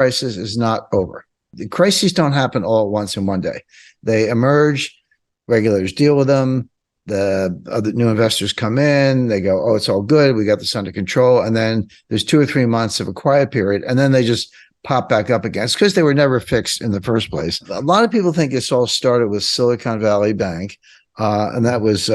crisis is not over. The crises don't happen all at once in one day. They emerge, regulators deal with them, the other new investors come in, they go, oh, it's all good, we got this under control. And then there's 2 or 3 months of a quiet period, and then they just pop back up again. It's because they were never fixed in the first place. A lot of people think this all started with Silicon Valley Bank, and that was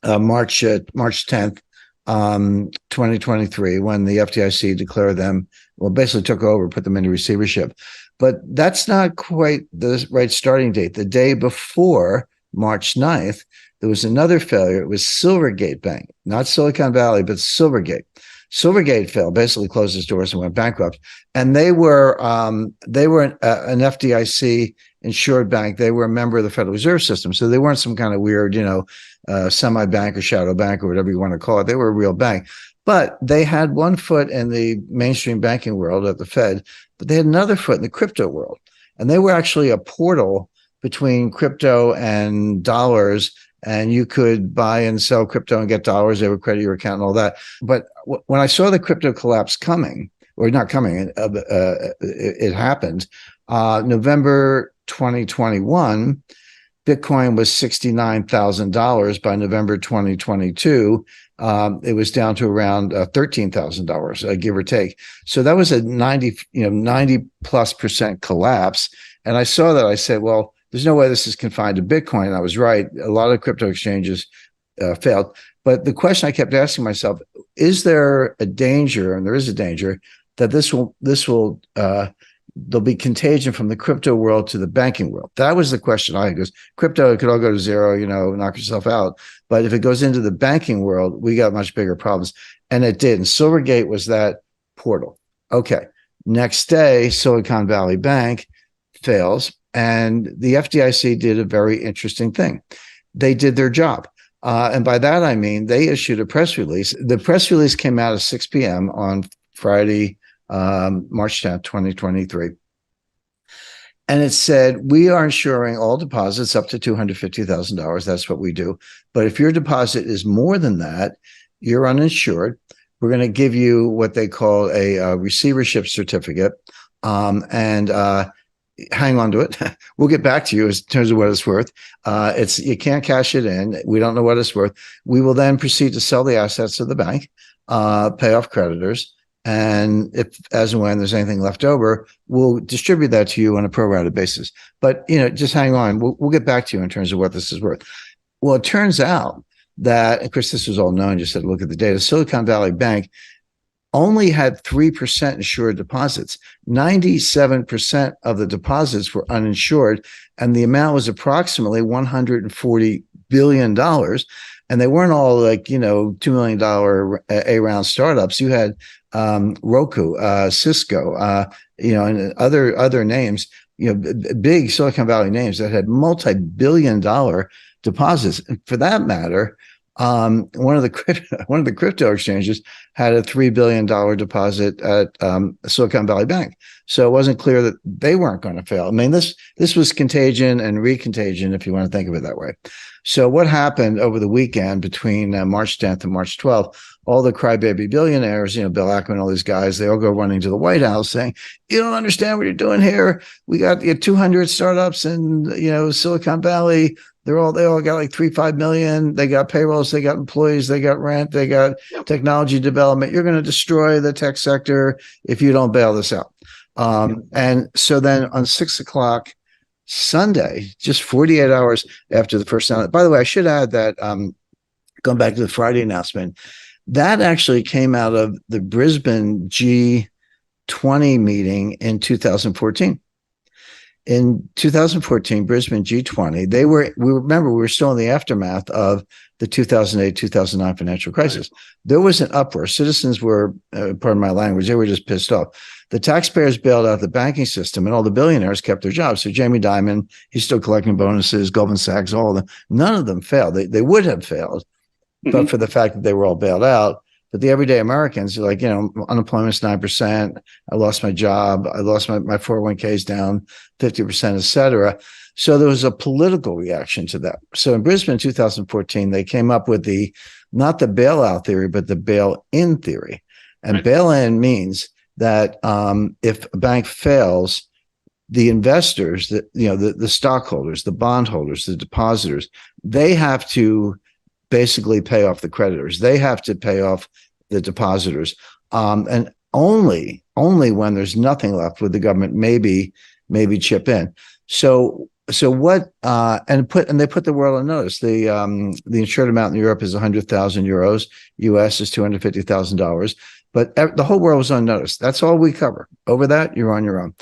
March 10th, 2023, when the FDIC declared them, well, basically took over, put them into receivership. But that's not quite the right starting date. The day before March 9th, there was another failure. It was Silvergate Bank, not Silicon Valley, but Silvergate. Silvergate failed, basically closed its doors and went bankrupt. And they were an FDIC insured bank. They were a member of the Federal Reserve System. So they weren't some kind of weird, semi-bank or shadow bank or whatever you want to call it. They were a real bank. But they had one foot in the mainstream banking world at the Fed, but they had another foot in the crypto world. And they were actually a portal between crypto and dollars, and you could buy and sell crypto and get dollars. They would credit your account and all that. But when I saw the crypto collapse coming, or not coming, it happened. November 2021, Bitcoin was $69,000. By November 2022, it was down to around $13,000, give or take. So that was a 90+% collapse. And I saw that. I said, well, there's no way this is confined to Bitcoin. And I was right. A lot of crypto exchanges failed. But the question I kept asking myself, is there a danger, and there is a danger, that there'll be contagion from the crypto world to the banking world? That was the question I had, because crypto, it could all go to zero, knock yourself out. But if it goes into the banking world, we got much bigger problems. And it did. And Silvergate was that portal. Okay. Next day, Silicon Valley Bank fails. And the FDIC did a very interesting thing. They did their job. And by that, I mean, they issued a press release. The press release came out at 6 p.m. on Friday, March 10th, 2023. And it said, we are insuring all deposits up to $250,000. That's what we do. But if your deposit is more than that, you're uninsured. We're going to give you what they call a receivership certificate. Hang on to it. We'll get back to you in terms of what it's worth. You can't cash it in. We don't know what it's worth. We will then proceed to sell the assets of the bank, pay off creditors, and if, as and when there's anything left over, we'll distribute that to you on a pro-rata basis. But just hang on. We'll get back to you in terms of what this is worth. Well, it turns out that, of course, this was all known. Just had to look at the data. Silicon Valley Bank only had 3% insured deposits. 97% of the deposits were uninsured, and the amount was approximately $140 billion. And they weren't all like, $2 million A-round startups. You had Roku, Cisco, and other names, big Silicon Valley names that had multi-billion-dollar deposits. And for that matter, one of the crypto exchanges had a $3 billion deposit at Silicon Valley Bank. So it wasn't clear that they weren't going to fail. I mean, this was contagion and recontagion, if you want to think of it that way. So what happened over the weekend between March 10th and March 12th, all the crybaby billionaires, Bill Ackman, all these guys, they all go running to the White House saying, you don't understand what you're doing here. We got 200 startups in, Silicon Valley. They all got like 3-5 million. They got payrolls, they got employees, they got rent, they got technology development. You're going to destroy the tech sector if you don't bail this out. And so then on 6 o'clock Sunday, just 48 hours after the first announcement, by the way, I should add that going back to the Friday announcement, that actually came out of the Brisbane G20 meeting in 2014. In 2014, Brisbane G20, we were still in the aftermath of the 2008-2009 financial crisis. There was an uproar. Citizens were, pardon my language, they were just pissed off. The taxpayers bailed out the banking system, and all the billionaires kept their jobs. So Jamie Dimon, he's still collecting bonuses, Goldman Sachs, all of them. None of them failed. They would have failed, but for the fact that they were all bailed out. But the everyday Americans are like, unemployment's 9%. I lost my job. I lost my 401ks down 50%, et cetera. So there was a political reaction to that. So in Brisbane 2014, they came up with not the bailout theory, but the bail-in theory. And bail-in means that if a bank fails, the investors, the stockholders, the bondholders, the depositors, they have to basically pay off the creditors. They have to pay off the depositors, and only when there's nothing left would the government maybe chip in. So what? And they put the world on notice. The insured amount in Europe is 100,000 euros. U.S. is $250,000. But the whole world was on notice. That's all we cover. Over that, you're on your own.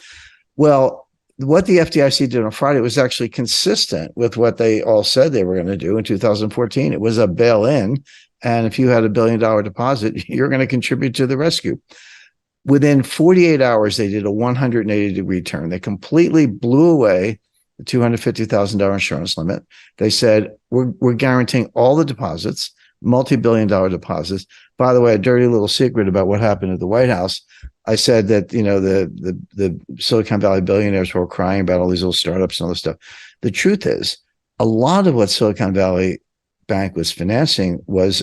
Well, what the FDIC did on Friday was actually consistent with what they all said they were going to do in 2014. It was a bail-in, and if you had $1 billion deposit, you're going to contribute to the rescue. Within 48 hours, they did a 180-degree turn. They completely blew away the $250,000 insurance limit. They said, we're guaranteeing all the deposits, multi-billion-dollar deposits. By the way, a dirty little secret about what happened at the White House. I said that, the Silicon Valley billionaires were crying about all these little startups and all this stuff. The truth is, a lot of what Silicon Valley Bank was financing was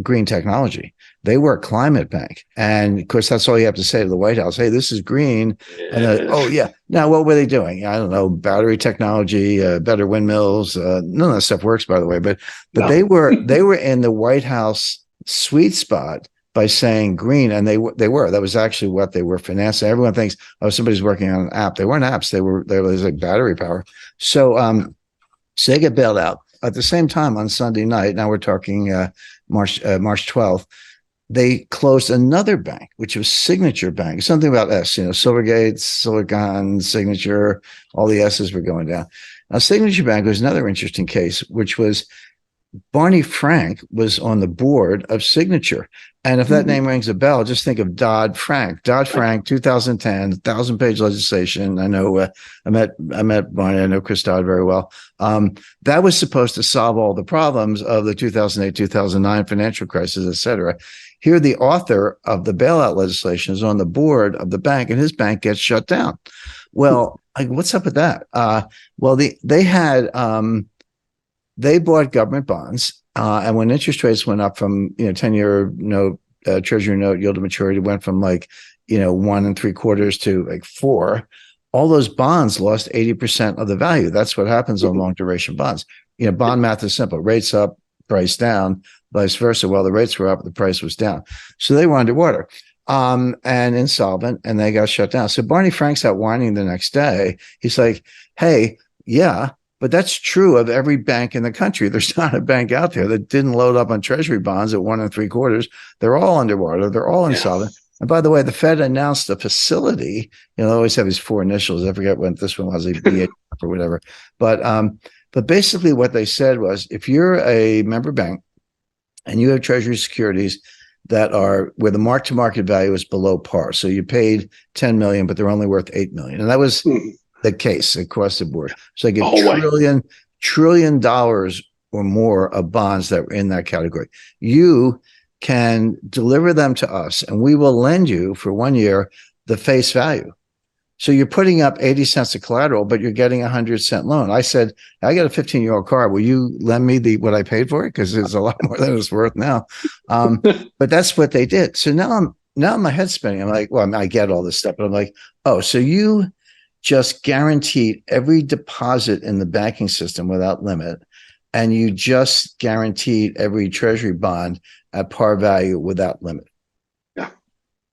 green technology. They were a climate bank. And of course, that's all you have to say to the White House. Hey, this is green. And oh, yeah. Now, what were they doing? I don't know, battery technology, better windmills. None of that stuff works, by the way. But no. they were in the White House sweet spot by saying green, and they were. That was actually what they were financing. Everyone thinks, oh, somebody's working on an app. They weren't apps. They were like battery power. So they get bailed out. At the same time, on Sunday night, now we're talking March 12th, they closed another bank, which was Signature Bank. Something about S, Silvergate, Silicon, Signature, all the S's were going down. Now, Signature Bank was another interesting case, which was Barney Frank was on the board of Signature. And if that name rings a bell, just think of Dodd-Frank. Dodd-Frank, 2010, 1,000-page legislation. I know I met Barney. I know Chris Dodd very well. That was supposed to solve all the problems of the 2008, 2009 financial crisis, et cetera. Here, the author of the bailout legislation is on the board of the bank, and his bank gets shut down. Well, what's up with that? They bought government bonds, and when interest rates went up from 10-year note, treasury note yield to maturity went from 1 3/4 to 4. All those bonds lost 80% of the value. That's what happens on long duration bonds. Bond math is simple: rates up, price down, vice versa. Well, the rates were up, the price was down, so they were underwater and insolvent, and they got shut down. So Barney Frank's out whining the next day. He's like, "Hey, yeah." But that's true of every bank in the country. There's not a bank out there that didn't load up on treasury bonds at 1 3/4. They're all underwater. They're all insolvent. Yeah. And by the way, the Fed announced a facility. They always have these 4 initials. I forget what this one was, BA or whatever. But basically what they said was, if you're a member bank and you have treasury securities that are where the mark-to-market value is below par, so you paid $10 million, but they're only worth $8 million. And that was the case across the board. So they get trillion dollars or more of bonds that were in that category. You can deliver them to us, and we will lend you for 1 year the face value. So you're putting up 80 cents of collateral, but you're getting a 100-cent loan. I said, I got a 15-year-old car. Will you lend me what I paid for it? Because it's a lot more than it's worth now. But that's what they did. So now my head's spinning. I'm like, well, I get all this stuff, but I'm like, oh, so you just guaranteed every deposit in the banking system without limit, and you just guaranteed every treasury bond at par value without limit. Yeah.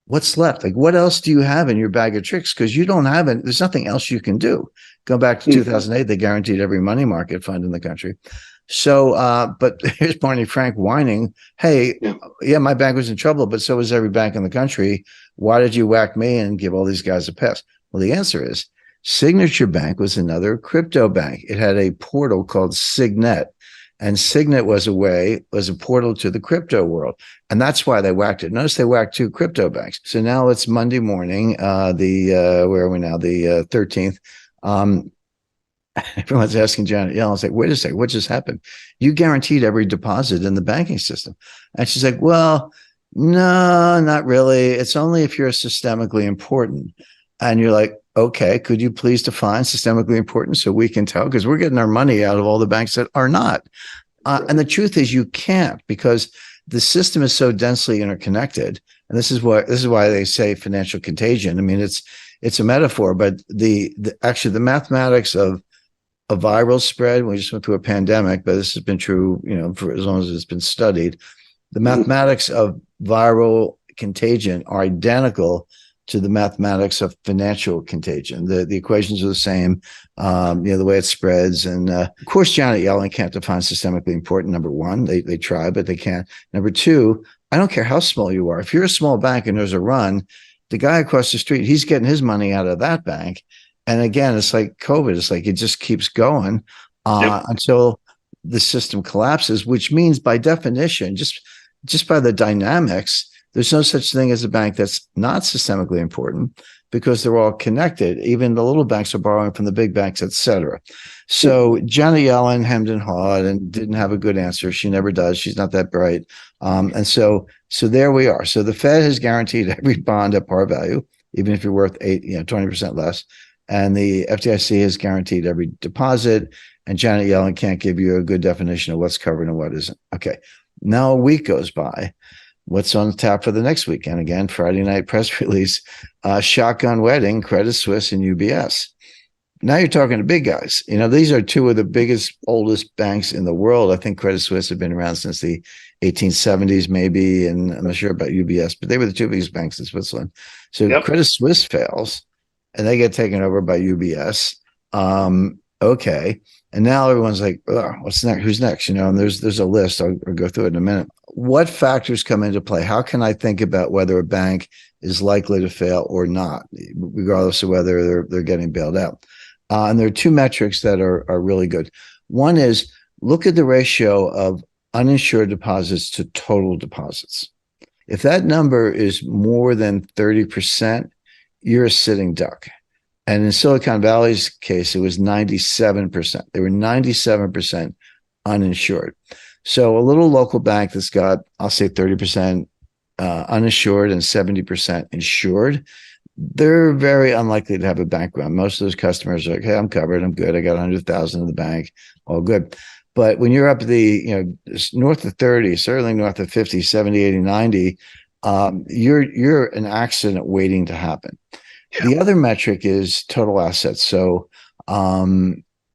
What's left? What else do you have in your bag of tricks? Because you don't have it. There's nothing else you can do. Go back to 2008, they guaranteed every money market fund in the country. So, but here's Barney Frank whining, hey, yeah, my bank was in trouble, but so was every bank in the country. Why did you whack me and give all these guys a pass? Well, the answer is, Signature Bank was another crypto bank. It had a portal called Signet, and Signet was a portal to the crypto world. And that's why they whacked it. Notice they whacked 2 crypto banks. So now it's Monday morning, where are we now? The 13th. Everyone's asking Janet Yellen, it's like, wait a second, what just happened? You guaranteed every deposit in the banking system. And she's like, well, no, not really. It's only if you're systemically important. And you're like, okay, could you please define systemically important so we can tell? Because we're getting our money out of all the banks that are not. And the truth is you can't, because the system is so densely interconnected, and this is why they say financial contagion. I mean, it's a metaphor, but actually the mathematics of a viral spread. We just went through a pandemic, but this has been true, for as long as it's been studied. The mathematics of viral contagion are identical to the mathematics of financial contagion. The equations are the same, the way it spreads. And of course, Janet Yellen can't define systemically important. Number one, they try, but they can't. Number two, I don't care how small you are. If you're a small bank and there's a run, the guy across the street, he's getting his money out of that bank. And again, it's like COVID. It's like it just keeps going until the system collapses, which means by definition, just by the dynamics, there's no such thing as a bank that's not systemically important because they're all connected. Even the little banks are borrowing from the big banks, et cetera. So Janet Yellen hemmed and hawed and didn't have a good answer. She never does. She's not that bright. And so there we are. So the Fed has guaranteed every bond at par value, even if you're worth 20% less. And the FDIC has guaranteed every deposit. And Janet Yellen can't give you a good definition of what's covered and what isn't. Okay. Now a week goes by. What's on tap for the next weekend? Again, Friday night press release, shotgun wedding, Credit Suisse and UBS. Now you're talking to big guys. These are two of the biggest, oldest banks in the world. I think Credit Suisse have been around since the 1870s, maybe, and I'm not sure about UBS, but they were the two biggest banks in Switzerland. So Credit Suisse fails, and they get taken over by UBS. Okay. And now everyone's like, oh, what's next? Who's next? And there's a list. I'll go through it in a minute. What factors come into play? How can I think about whether a bank is likely to fail or not, regardless of whether they're getting bailed out? And there are two metrics that are really good. One is look at the ratio of uninsured deposits to total deposits. If that number is more than 30%, you're a sitting duck. And in Silicon Valley's case, it was 97%. They were 97% uninsured. So a little local bank that's got, I'll say 30% uninsured and 70% insured, they're very unlikely to have a bank run. Most of those customers are like, hey, I'm covered. I'm good. I got 100,000 in the bank. All good. But when you're up north of 30, certainly north of 50, 70, 80, 90, you're an accident waiting to happen. Yeah. The other metric is total assets. So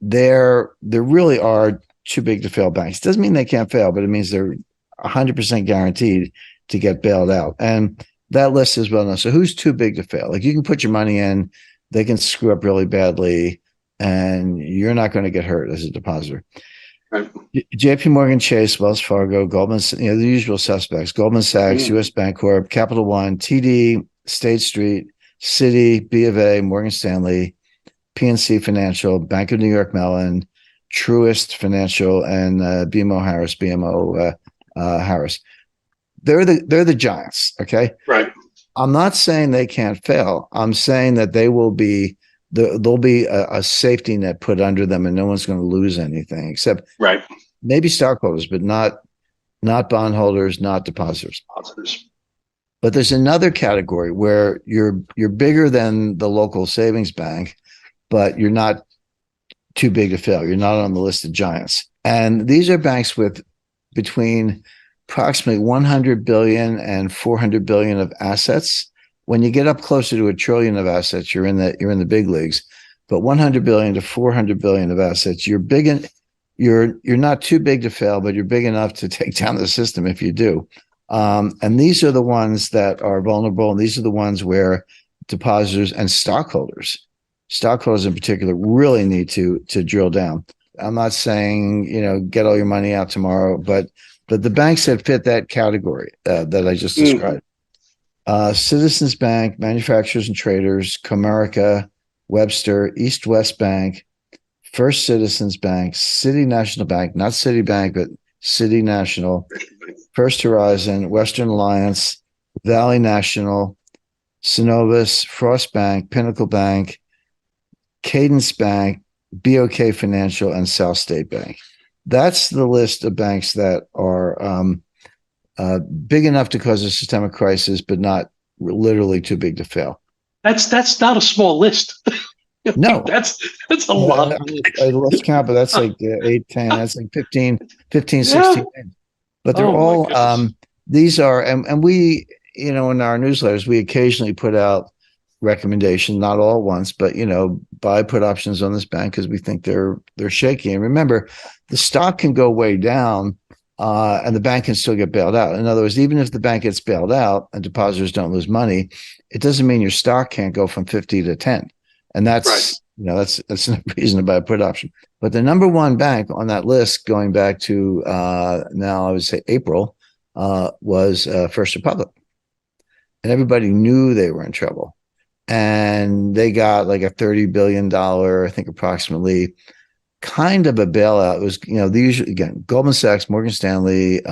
there really are too big to fail banks. Doesn't mean they can't fail, but it means they're 100% guaranteed to get bailed out. And that list is well known. So who's too big to fail? Like you can put your money in, they can screw up really badly, and you're not going to get hurt as a depositor. Right. JP Morgan Chase, Wells Fargo, Goldman, the usual suspects, Goldman Sachs, US Bancorp, Capital One, TD, State Street, Citi, B of A, Morgan Stanley, PNC Financial, Bank of New York Mellon, Truist Financial, and BMO Harris. They're the giants, okay? Right. I'm not saying they can't fail. I'm saying that there'll be a safety net put under them, and no one's going to lose anything except maybe stockholders, but not bondholders, not depositors. But there's another category where you're bigger than the local savings bank, but you're not too big to fail. You're not on the list of giants. And these are banks with between approximately 100 billion and 400 billion of assets. When you get up closer to $1 trillion of assets, you're in the big leagues. But 100 billion to 400 billion of assets, you're big, and you're not too big to fail, but you're big enough to take down the system if you do. And these are the ones that are vulnerable, and these are the ones where depositors and stockholders in particular, really need to drill down. I'm not saying get all your money out tomorrow, but the banks that fit that category that I just described: Citizens Bank, Manufacturers and Traders, Comerica, Webster, East West Bank, First Citizens Bank, City National Bank, not Citibank, but City National, First Horizon, Western Alliance, Valley National, Synovus, Frost Bank, Pinnacle Bank, Cadence Bank, BOK Financial, and South State Bank. That's the list of banks that are big enough to cause a systemic crisis, but not literally too big to fail. That's not a small list. No, that's a lot. I lost count, but that's like 8, 10, that's like 15, 16. But they're all these are, and we, in our newsletters, we occasionally put out recommendations, not all at once, but buy put options on this bank because we think they're shaky. And remember, the stock can go way down, and the bank can still get bailed out. In other words, even if the bank gets bailed out and depositors don't lose money, it doesn't mean your stock can't go from 50 to 10. And that's that's no reason to buy a put option. But the number one bank on that list, going back to now I would say April, was First Republic, and everybody knew they were in trouble. And they got like a $30 billion, I think approximately, kind of a bailout. It was, the usual, again, Goldman Sachs, Morgan Stanley,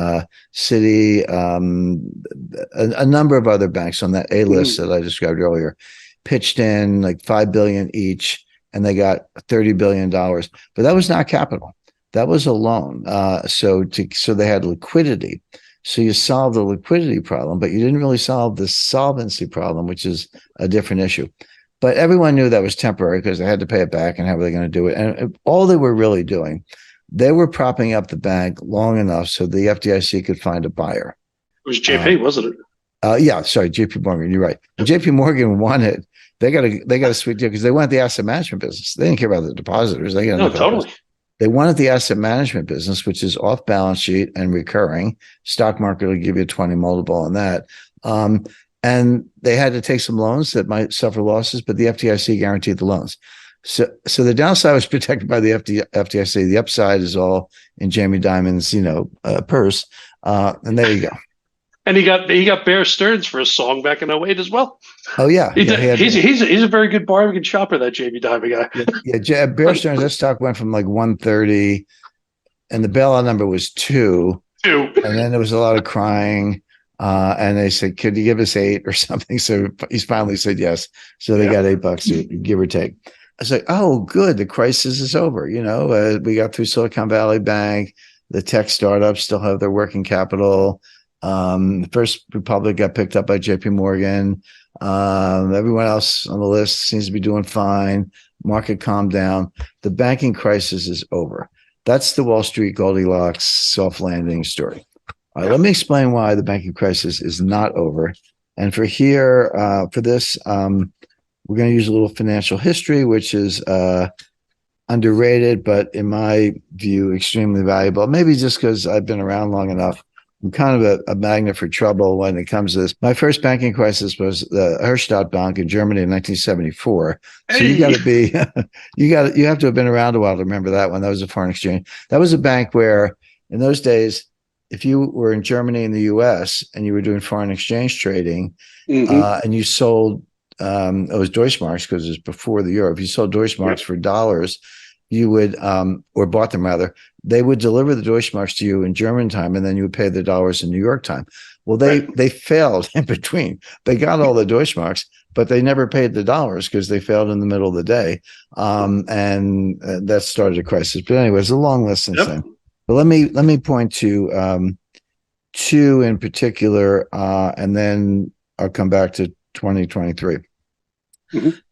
Citi, a number of other banks on that A list that I described earlier, pitched in like $5 billion each, and they got $30 billion. But that was not capital. That was a loan. So they had liquidity. So you solved the liquidity problem, but you didn't really solve the solvency problem, which is a different issue. But everyone knew that was temporary because they had to pay it back, and how were they going to do it? And all they were really doing, they were propping up the bank long enough so the FDIC could find a buyer. It was JP, wasn't it? Yeah, sorry, JP Morgan. You're right. When JP Morgan won it, they got a sweet deal because they wanted the asset management business. They didn't care about the depositors. Totally. They wanted the asset management business, which is off balance sheet and recurring. Stock market will give you a 20 multiple on that. And they had to take some loans that might suffer losses, but the FDIC guaranteed the loans. So the downside was protected by the FDIC. The upside is all in Jamie Dimon's, purse. And there you go. And he got Bear Stearns for a song back in 2008 as well. Oh yeah, he's a very good bargain shopper, that Jamie Dimon guy. Yeah, Bear Stearns. That stock went from like 130, and the bailout number was 2. And then there was a lot of crying, and they said, "Could you give us 8 or something?" So he's finally said yes. So they got $8, give or take. I was like, "Oh, good, the crisis is over." We got through Silicon Valley Bank. The tech startups still have their working capital. First Republic got picked up by JP Morgan. Everyone else on the list seems to be doing fine. Market calmed down. The banking crisis is over. That's the Wall Street Goldilocks soft landing story. All right, let me explain why the banking crisis is not over. And for this, we're going to use a little financial history, which is underrated, but in my view, extremely valuable. Maybe just because I've been around long enough. I'm kind of a magnet for trouble when it comes to this. My first banking crisis was the Herstatt Bank in Germany in 1974. So you got to be, you have to have been around a while to remember that one. That was a foreign exchange. That was a bank where, in those days, if you were in Germany and the U.S. and you were doing foreign exchange trading, and you sold, it was Deutschmarks because it was before the euro. If you sold Deutschmarks for dollars, you would, or bought them rather, they would deliver the Deutschmarks to you in German time, and then you would pay the dollars in New York time. Well, they failed in between. They got all the Deutschmarks, but they never paid the dollars because they failed in the middle of the day. And that started a crisis. But anyway, it's a long list since then. But let me point to 2 in particular, and then I'll come back to 2023.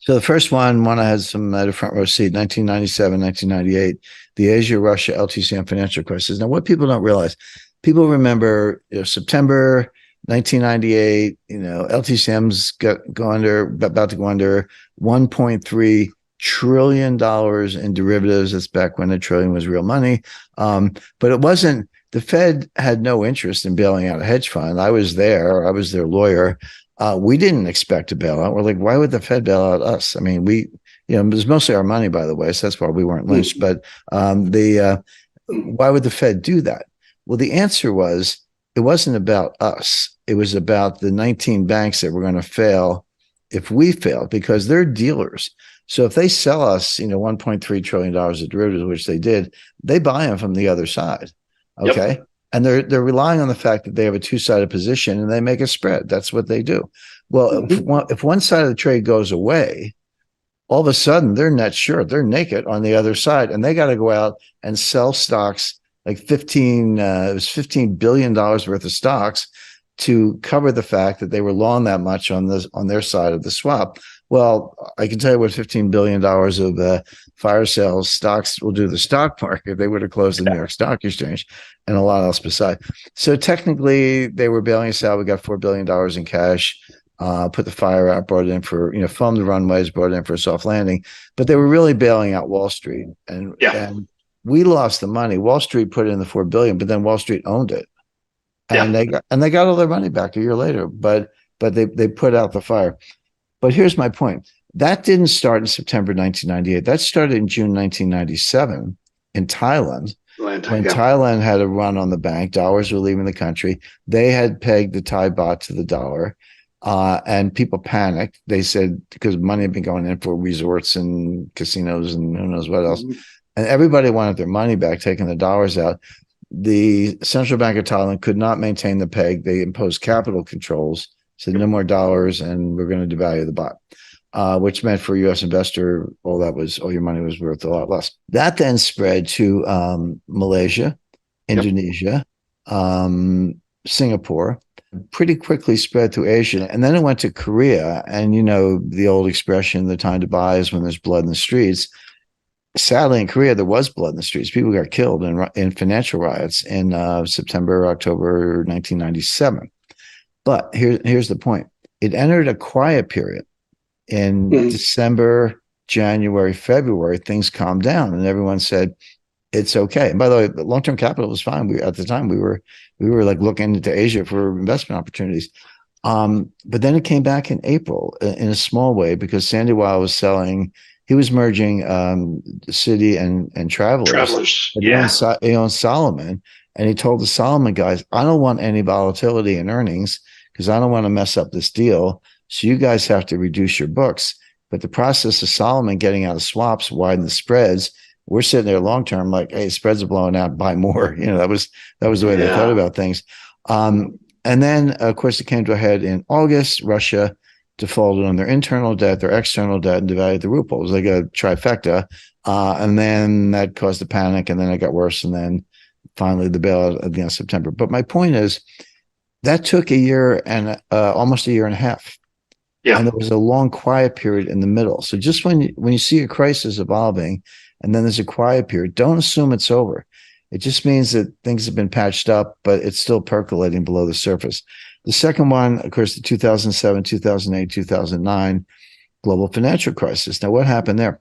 So the first one I had some at a front row seat, 1997, 1998, the Asia-Russia LTCM financial crisis. Now, what people don't realize, people remember September 1998, LTCM's about to go under $1.3 trillion in derivatives. That's back when a trillion was real money. But it wasn't, the Fed had no interest in bailing out a hedge fund. I was there. I was their lawyer. We didn't expect a bailout. We're like, why would the Fed bail out us? I mean, it was mostly our money, by the way, so that's why we weren't lynched. But why would the Fed do that? Well, the answer was, it wasn't about us. It was about the 19 banks that were going to fail if we failed, because they're dealers. So if they sell us, $1.3 trillion of derivatives, which they did, they buy them from the other side. Okay. Yep. And they're relying on the fact that they have a two-sided position and they make a spread. That's what they do. Well, if one side of the trade goes away, all of a sudden they're net short. They're naked on the other side, and they got to go out and sell stocks like $15 billion worth of stocks to cover the fact that they were long that much on their side of the swap. Well, I can tell you what $15 billion of fire sales stocks will do to the stock market. They would have closed the New York Stock Exchange and a lot else beside. So technically, they were bailing us out. We got $4 billion in cash. Put the fire out, brought it in for, filmed the runways, brought it in for a soft landing. But they were really bailing out Wall Street. And we lost the money. Wall Street put in the $4 billion, but then Wall Street owned it. And they got all their money back a year later. But they put out the fire. But here's my point. That didn't start in September 1998. That started in June 1997 in Thailand. When Thailand had a run on the bank, dollars were leaving the country. They had pegged the Thai baht to the dollar. And people panicked. They said, because money had been going in for resorts and casinos and who knows what else. And everybody wanted their money back, taking the dollars out. The Central Bank of Thailand could not maintain the peg. They imposed capital controls, said no more dollars, and we're going to devalue the baht, which meant for a U.S. investor, all your money was worth a lot less. That then spread to Malaysia, Indonesia, Singapore, pretty quickly spread through Asia. And then it went to Korea. And the old expression, the time to buy is when there's blood in the streets. Sadly, in Korea, there was blood in the streets. People got killed in financial riots in September, October 1997. But here's the point. It entered a quiet period in December, January, February. Things calmed down and everyone said, it's okay. And by the way, the long-term capital was fine. At the time, we were like looking into Asia for investment opportunities. But then it came back in April in a small way because Sandy Weil was selling. He was merging Citi and Travelers. He owned Solomon, and he told the Solomon guys, "I don't want any volatility in earnings because I don't want to mess up this deal. So you guys have to reduce your books." But the process of Solomon getting out of swaps widened the spreads. We're sitting there long term, like, hey, spreads are blowing out, buy more. That was the way they thought about things. And then, of course, it came to a head in August. Russia defaulted on their internal debt, their external debt, and devalued the ruble. It was like a trifecta. And then that caused a panic, and then it got worse. And then finally the bailout at the end of September. But my point is that took a year and almost a year and a half. Yeah. And there was a long quiet period in the middle. So just when you see a crisis evolving and then there's a quiet period, don't assume it's over. It just means that things have been patched up, but it's still percolating below the surface. The second one, of course, the 2007, 2008, 2009 global financial crisis. Now, what happened there?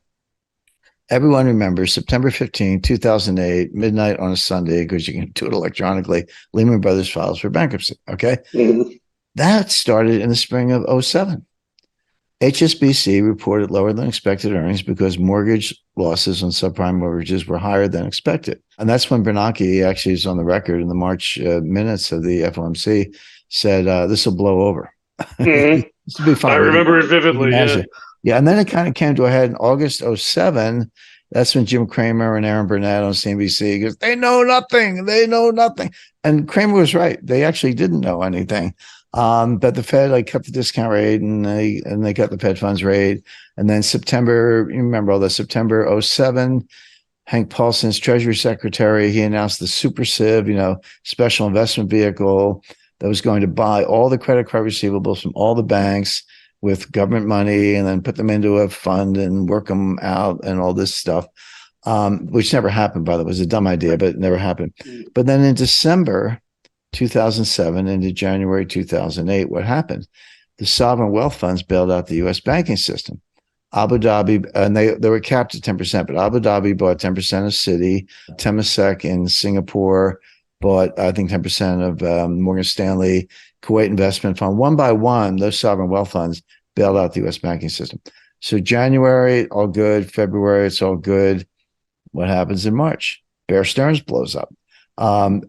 Everyone remembers September 15, 2008, midnight on a Sunday, because you can do it electronically, Lehman Brothers files for bankruptcy, okay? That started in the spring of 2007. HSBC reported lower than expected earnings because mortgage losses on subprime mortgages were higher than expected. And that's when Bernanke actually is on the record in the March minutes of the FOMC said, this will blow over. This will be fine. I remember it vividly. Yeah. And then it kind of came to a head in August 2007. That's when Jim Cramer and Aaron Burnett on CNBC goes, they know nothing. They know nothing. And Cramer was right. They actually didn't know anything. But the Fed cut the discount rate and they cut the Fed funds rate. And then September, you remember all this, September 2007, Hank Paulson's Treasury Secretary, he announced the Super Civ, special investment vehicle that was going to buy all the credit card receivables from all the banks with government money and then put them into a fund and work them out and all this stuff, which never happened, by the way. It was a dumb idea, but it never happened. But then in December 2007 into January 2008, what happened? The sovereign wealth funds bailed out the U.S. banking system. Abu Dhabi, and they were capped at 10%, but Abu Dhabi bought 10% of Citi. Temasek in Singapore bought, I think, 10% of Morgan Stanley. Kuwait Investment Fund. One by one, those sovereign wealth funds bailed out the U.S. banking system. So January, all good. February, it's all good. What happens in March? Bear Stearns blows up.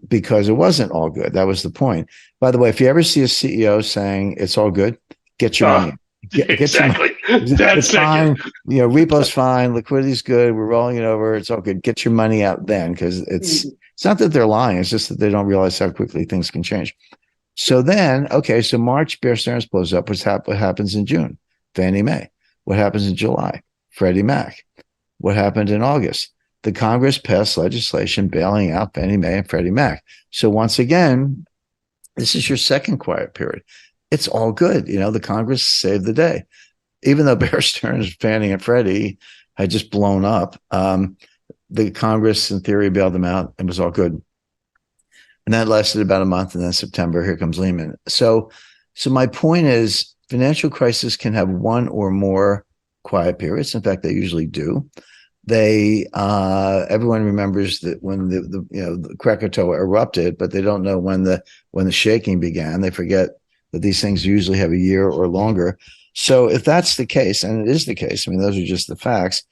Because it wasn't all good. That was the point. By the way, if you ever see a CEO saying it's all good, get your money. Get exactly. Your money. It's fine. Repo's fine. Liquidity's good. We're rolling it over. It's all good. Get your money out then, because it's not that they're lying. It's just that they don't realize how quickly things can change. So then, okay, so March, Bear Stearns blows up. What happens in June? Fannie Mae. What happens in July? Freddie Mac. What happened in August? The Congress passed legislation bailing out Fannie Mae and Freddie Mac. So once again, this is your second quiet period. It's all good. The Congress saved the day. even though Bear Stearns, Fannie and Freddie had just blown up, the Congress in theory bailed them out and it was all good. And that lasted about a month. And then September, here comes Lehman. So my point is financial crisis can have one or more quiet periods. In fact, they usually do. Everyone remembers that when the Krakatoa erupted, but they don't know when the shaking began. They forget that these things usually have a year or longer. So if that's the case, and it is the case, I mean, those are just the facts.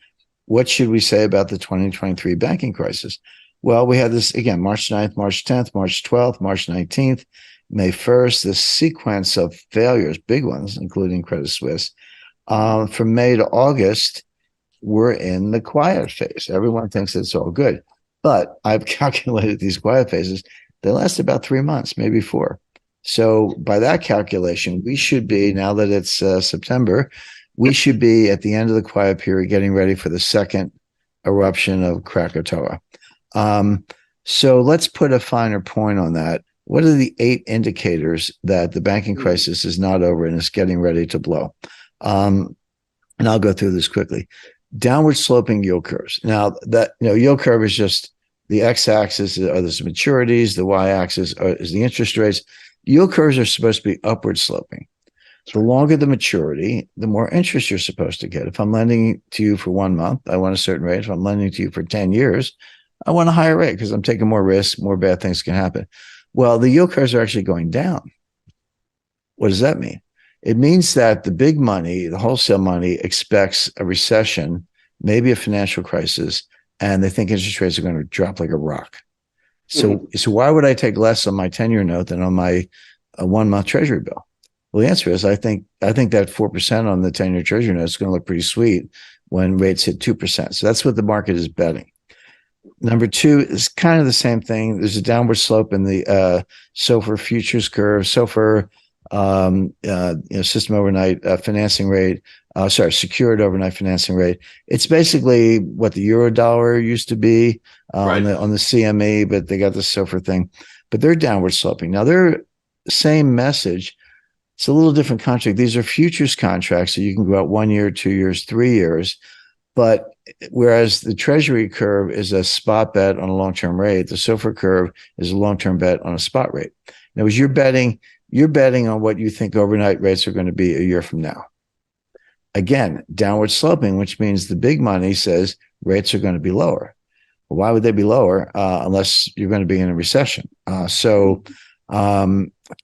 What should we say about the 2023 banking crisis? Well, we had this again, March 9th, March 10th, March 12th, March 19th, May 1st, this sequence of failures, big ones, including Credit Suisse. From May to August, we're in the quiet phase. Everyone thinks it's all good. But I've calculated these quiet phases. They last about 3 months, maybe 4. So by that calculation, we should be, now that it's September, we should be at the end of the quiet period getting ready for the second eruption of Krakatoa. So let's put a finer point on that. What are the 8 indicators that the banking crisis is not over and is getting ready to blow? And I'll go through this quickly. Downward sloping yield curves. Now that, yield curve is just the x-axis are the maturities, the y-axis is the interest rates. Yield curves are supposed to be upward sloping. The longer the maturity, the more interest you're supposed to get. If I'm lending to you for 1 month, I want a certain rate. If I'm lending to you for 10 years, I want a higher rate because I'm taking more risk, more bad things can happen. Well, the yield curves are actually going down. What does that mean? It means that the big money, the wholesale money, expects a recession, maybe a financial crisis, and they think interest rates are going to drop like a rock. So why would I take less on my 10-year note than on my 1-month treasury bill? Well, the answer is I think that 4% on the 10-year treasury note is going to look pretty sweet when rates hit 2%. So that's what the market is betting. Number 2 is kind of the same thing. There's a downward slope in the SOFR futures curve, SOFR system overnight financing rate. Secured overnight financing rate. It's basically what the euro dollar used to be on the CME, but they got the SOFR thing. But they're downward sloping. Now they're same message. It's a little different contract. These are futures contracts, so you can go out 1 year, 2 years, 3 years. But whereas the treasury curve is a spot bet on a long-term rate, the SOFR curve is a long-term bet on a spot rate. Now, as you're betting on what you think overnight rates are going to be a year from now. Again, downward sloping, which means the big money says rates are going to be lower. Well, why would they be lower unless you're going to be in a recession?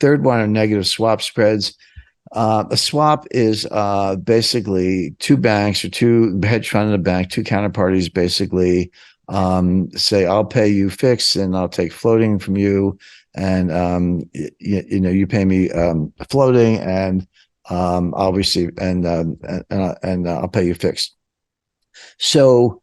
Third one are negative swap spreads. A swap is basically 2 banks or 2 hedge fund and a bank, 2 counterparties basically say, I'll pay you fixed and I'll take floating from you. And, you pay me floating and I'll receive and I'll pay you fixed. So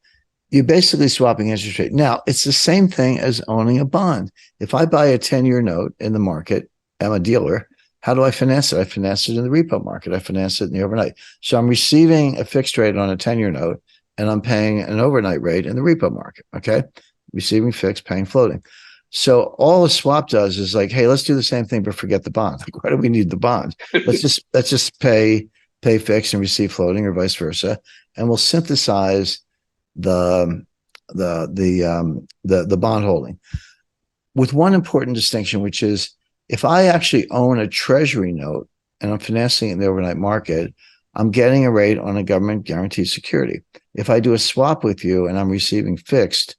you're basically swapping interest rate. Now, it's the same thing as owning a bond. If I buy a 10-year note in the market, I'm a dealer. How do I finance it? I finance it in the repo market. I finance it in the overnight. So I'm receiving a fixed rate on a 10-year note, and I'm paying an overnight rate in the repo market. Okay, receiving fixed, paying floating. So all a swap does is like, hey, let's do the same thing, but forget the bond. Like, why do we need the bond? Let's just pay fixed and receive floating, or vice versa, and we'll synthesize the bond holding with one important distinction, which is if I actually own a treasury note and I'm financing it in the overnight market, I'm getting a rate on a government guaranteed security. If I do a swap with you and I'm receiving fixed,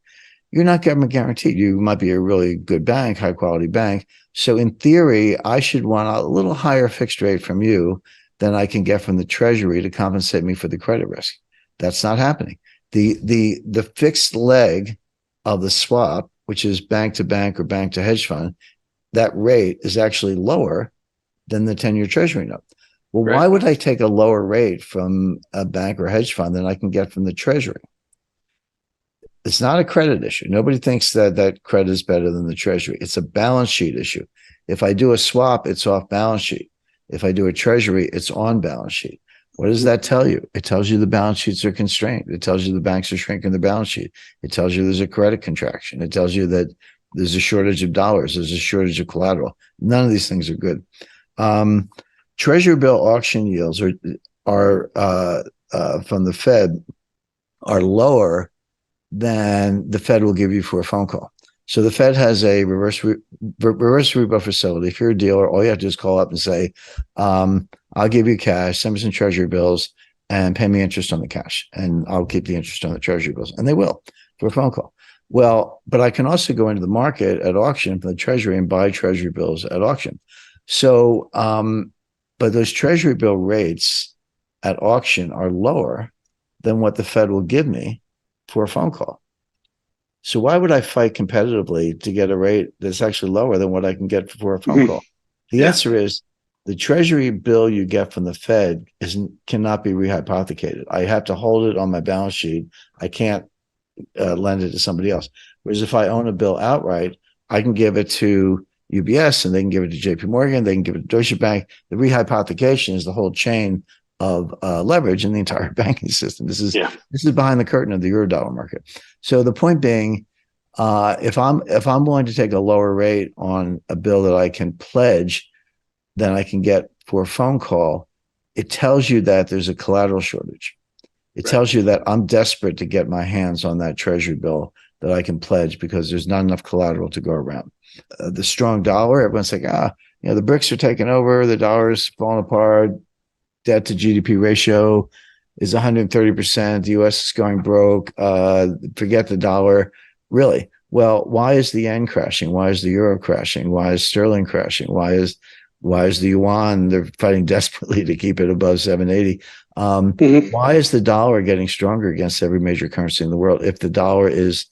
you're not government guaranteed. You might be a really good bank, high quality bank. So in theory, I should want a little higher fixed rate from you than I can get from the treasury to compensate me for the credit risk. That's not happening. The fixed leg of the swap, which is bank to bank or bank to hedge fund, that rate is actually lower than the 10-year treasury note. Well, why would I take a lower rate from a bank or hedge fund than I can get from the treasury? It's not a credit issue. Nobody thinks that credit is better than the treasury. It's a balance sheet issue. If I do a swap, it's off balance sheet. If I do a treasury, it's on balance sheet. What does that tell you? It tells you the balance sheets are constrained. It tells you the banks are shrinking the balance sheet. It tells you there's a credit contraction. It tells you that there's a shortage of dollars. There's a shortage of collateral. None of these things are good. Treasury bill auction yields are from the Fed are lower than the Fed will give you for a phone call. So the Fed has a reverse repo facility. If you're a dealer, all you have to do is call up and say, I'll give you cash, send me some treasury bills, and pay me interest on the cash. And I'll keep the interest on the treasury bills. And they will for a phone call. Well, but I can also go into the market at auction for the treasury and buy treasury bills at auction. So, but those treasury bill rates at auction are lower than what the Fed will give me for a phone call. So why would I fight competitively to get a rate that's actually lower than what I can get for a phone call? The answer is the treasury bill you get from the Fed cannot be rehypothecated. I have to hold it on my balance sheet. I can't lend it to somebody else. Whereas if I own a bill outright, I can give it to UBS and they can give it to JP Morgan, they can give it to Deutsche Bank. The rehypothecation is the whole chain of leverage in the entire banking system. This is behind the curtain of the Eurodollar market. So the point being, if I'm willing to take a lower rate on a bill that I can pledge than I can get for a phone call, it tells you that there's a collateral shortage. It tells you that I'm desperate to get my hands on that treasury bill that I can pledge because there's not enough collateral to go around. The strong dollar, everyone's like, the BRICS are taking over, the dollar's falling apart, debt to GDP ratio is 130%, the US is going broke, forget the dollar. Really? Well, why is the yen crashing? Why is the euro crashing? Why is sterling crashing? Why is the yuan? They're fighting desperately to keep it above 780. Why is the dollar getting stronger against every major currency in the world if the dollar is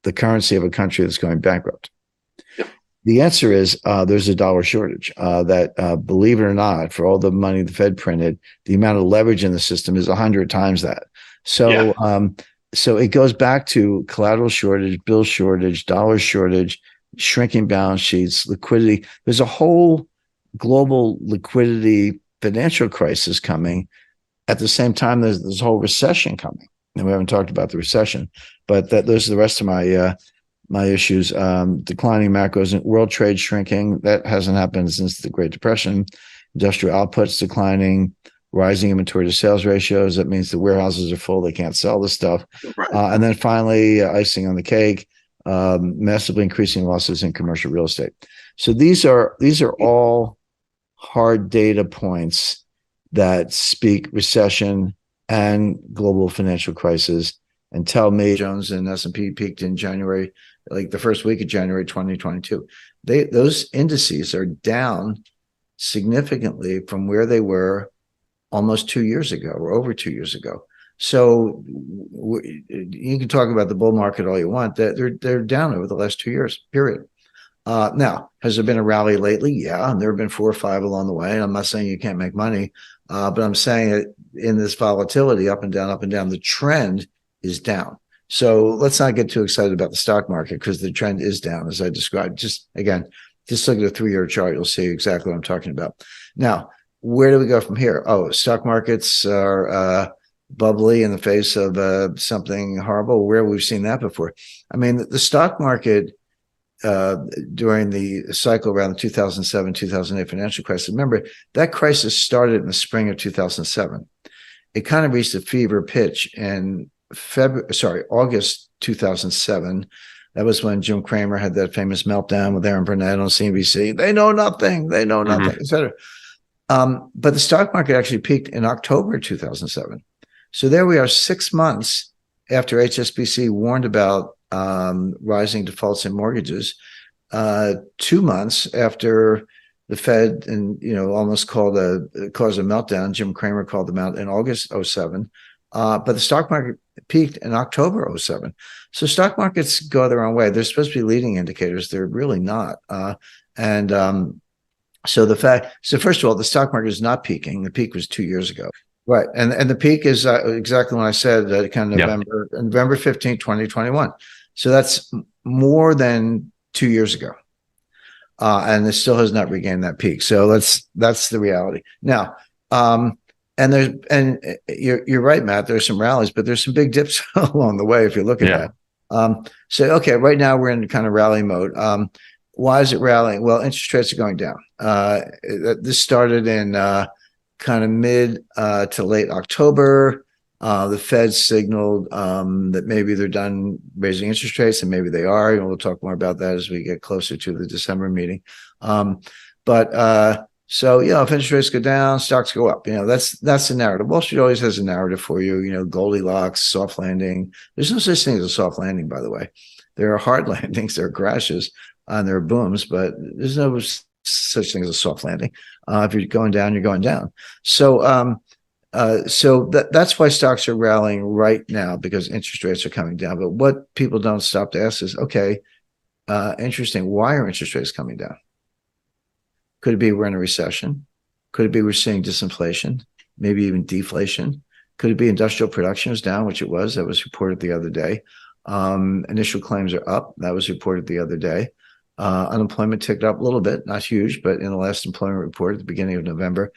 the currency of a country that's going bankrupt? The answer is there's a dollar shortage that, believe it or not, for all the money the Fed printed, the amount of leverage in the system is 100 times that. So, so it goes back to collateral shortage, bill shortage, dollar shortage, shrinking balance sheets, liquidity. There's a whole global liquidity financial crisis coming at the same time there's this whole recession coming. And we haven't talked about the recession, but those are the rest of my issues. Declining macros and world trade shrinking. That hasn't happened since the Great Depression. Industrial outputs declining, rising inventory to sales ratios. That means the warehouses are full. They can't sell the stuff. And then finally, icing on the cake, massively increasing losses in commercial real estate. So these are all hard data points that speak recession and global financial crisis and tell me Jones and S&P peaked in January, like the first week of January 2022. Those indices are down significantly from where they were almost 2 years ago or over 2 years ago. So you can talk about the bull market all you want. They're down over the last 2 years, period. Now, has there been a rally lately? Yeah, and there have been 4 or 5 along the way. And I'm not saying you can't make money, but I'm saying that in this volatility, up and down, the trend is down. So let's not get too excited about the stock market because the trend is down, as I described. Just look at a 3-year chart. You'll see exactly what I'm talking about. Now, where do we go from here? Oh, stock markets are bubbly in the face of something horrible. Where we've seen that before. I mean, the stock market during the cycle around the 2007, 2008 financial crisis. Remember, that crisis started in the spring of 2007. It kind of reached a fever pitch in August 2007. That was when Jim Cramer had that famous meltdown with Aaron Burnett on CNBC. They know nothing, et cetera. But the stock market actually peaked in October 2007. So there we are 6 months after HSBC warned about rising defaults in mortgages, 2 months after the Fed almost caused a meltdown. Jim Cramer called them out in August 2007. But the stock market peaked in October 2007. So stock markets go their own way. They're supposed to be leading indicators. They're really not. So first of all, the stock market is not peaking. The peak was 2 years ago. Right. And the peak is exactly when I said kind of November 15, 2021. So that's more than 2 years ago. And it still has not regained that peak. So that's the reality. Now, you're right, Matt, there's some rallies, but there's some big dips along the way if you look at that. So, okay, right now we're in kind of rally mode. Why is it rallying? Well, interest rates are going down. This started in kind of mid to late October, the Fed signaled that maybe they're done raising interest rates, and maybe they are. And we'll talk more about that as we get closer to the December meeting. So if interest rates go down, stocks go up. That's the narrative. Wall Street always has a narrative for you. Goldilocks, soft landing. There's no such thing as a soft landing, by the way. There are hard landings, there are crashes, and there are booms, but there's no such thing as a soft landing. If you're going down, you're going down. So that's why stocks are rallying right now, because interest rates are coming down. But what people don't stop to ask is, okay, interesting. Why are interest rates coming down? Could it be we're in a recession? Could it be we're seeing disinflation, maybe even deflation? Could it be industrial production is down, which it was? That was reported the other day. Initial claims are up. That was reported the other day. Unemployment ticked up a little bit, not huge, but in the last employment report at the beginning of November.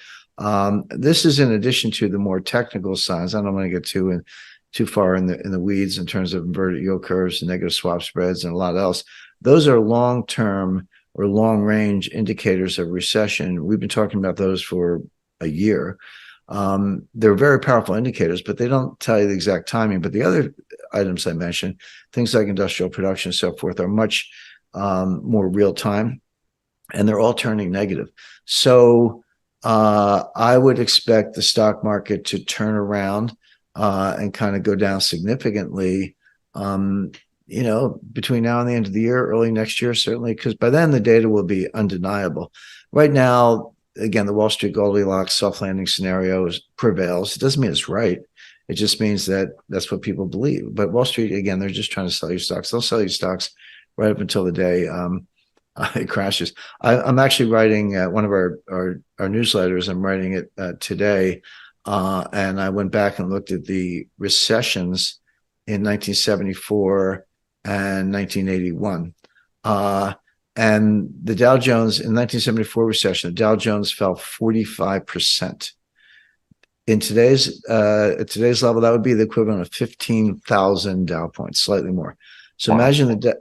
This is in addition to the more technical signs. I don't want to get too far in the weeds in terms of inverted yield curves and negative swap spreads and a lot else. Those are long-term or long-range indicators of recession. We've been talking about those for a year. They're very powerful indicators, but they don't tell you the exact timing. But the other items I mentioned, things like industrial production and so forth, are much more real time, and they're all turning negative. So I would expect the stock market to turn around and kind of go down significantly between now and the end of the year, early next year, certainly, because by then the data will be undeniable. Right now, again, the Wall Street Goldilocks soft landing scenario prevails. It doesn't mean it's right. It just means that that's what people believe. But Wall Street, again, they're just trying to sell you stocks. They'll sell you stocks right up until the day it crashes. I'm actually writing one of our newsletters. I'm writing it today, and I went back and looked at the recessions in 1974 and 1981. And the Dow Jones in 1974 recession, the Dow Jones fell 45%. At today's level, that would be the equivalent of 15,000 Dow points, slightly more. So wow.